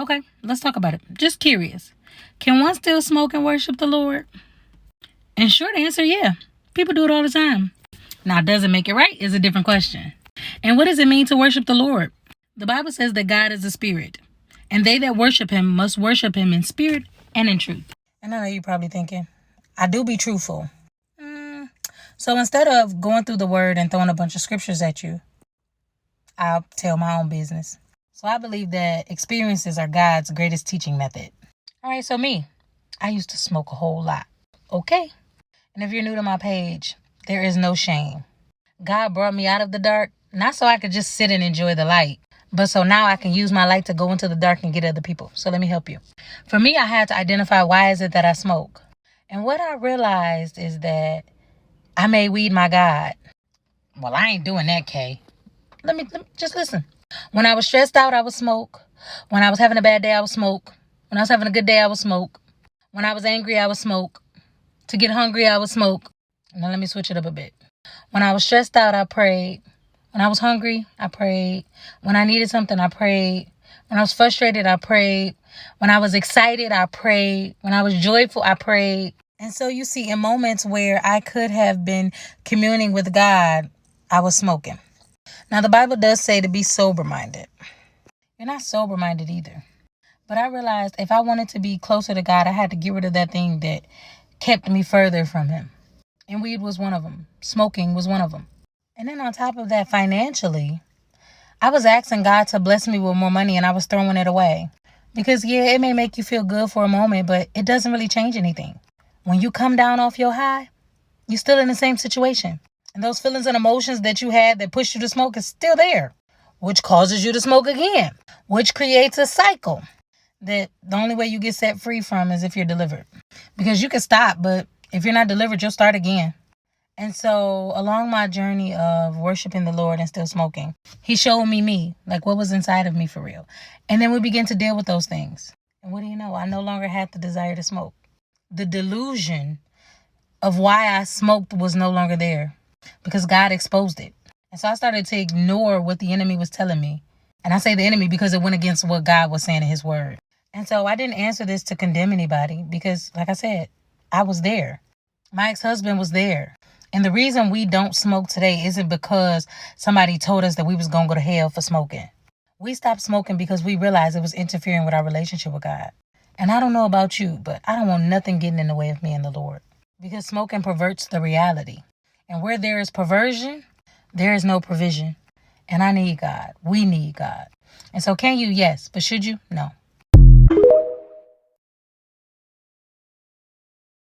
Okay, let's talk about it. Just curious. Can one still smoke and worship the Lord? And short answer, yeah. People do it all the time. Now, does it make it right is a different question. And what does it mean to worship the Lord? The Bible says that God is a spirit, and they that worship him must worship him in spirit and in truth. And I know you're probably thinking, I do be truthful. So instead of going through the word and throwing a bunch of scriptures at you, I'll tell my own business. So I believe that experiences are God's greatest teaching method. All right, so me, I used to smoke a whole lot. Okay. And if you're new to my page, there is no shame. God brought me out of the dark, not so I could just sit and enjoy the light, but so now I can use my light to go into the dark and get other people. So let me help you. For me, I had to identify why is it that I smoke. And what I realized is that I made weed my God. Well, I ain't doing that, Kay. Let me just listen. When I was stressed out, I would smoke. When I was having a bad day, I would smoke. When I was having a good day, I would smoke. When I was angry, I would smoke. To get hungry, I would smoke. Now let me switch it up a bit. When I was stressed out, I prayed. When I was hungry, I prayed. When I needed something, I prayed. When I was frustrated, I prayed. When I was excited, I prayed. When I was joyful, I prayed. And so you see, in moments where I could have been communing with God, I was smoking. Now, the Bible does say to be sober-minded. You're not sober-minded either. But I realized if I wanted to be closer to God, I had to get rid of that thing that kept me further from him. And weed was one of them. Smoking was one of them. And then on top of that, financially, I was asking God to bless me with more money and I was throwing it away. Because, yeah, it may make you feel good for a moment, but it doesn't really change anything. When you come down off your high, you're still in the same situation. And those feelings and emotions that you had that pushed you to smoke is still there, which causes you to smoke again, which creates a cycle that the only way you get set free from is if you're delivered. Because you can stop, but if you're not delivered, you'll start again. And so along my journey of worshiping the Lord and still smoking, he showed me, like what was inside of me for real. And then we began to deal with those things. And what do you know? I no longer had the desire to smoke. The delusion of why I smoked was no longer there because God exposed it. And so I started to ignore what the enemy was telling me. And I say the enemy because it went against what God was saying in his word. And so I didn't answer this to condemn anybody because, like I said, I was there. My ex-husband was there. And the reason we don't smoke today isn't because somebody told us that we was going to go to hell for smoking. We stopped smoking because we realized it was interfering with our relationship with God. And I don't know about you, but I don't want nothing getting in the way of me and the Lord. Because smoking perverts the reality. And where there is perversion, there is no provision. And I need God. We need God. And so can you? Yes. But should you? No.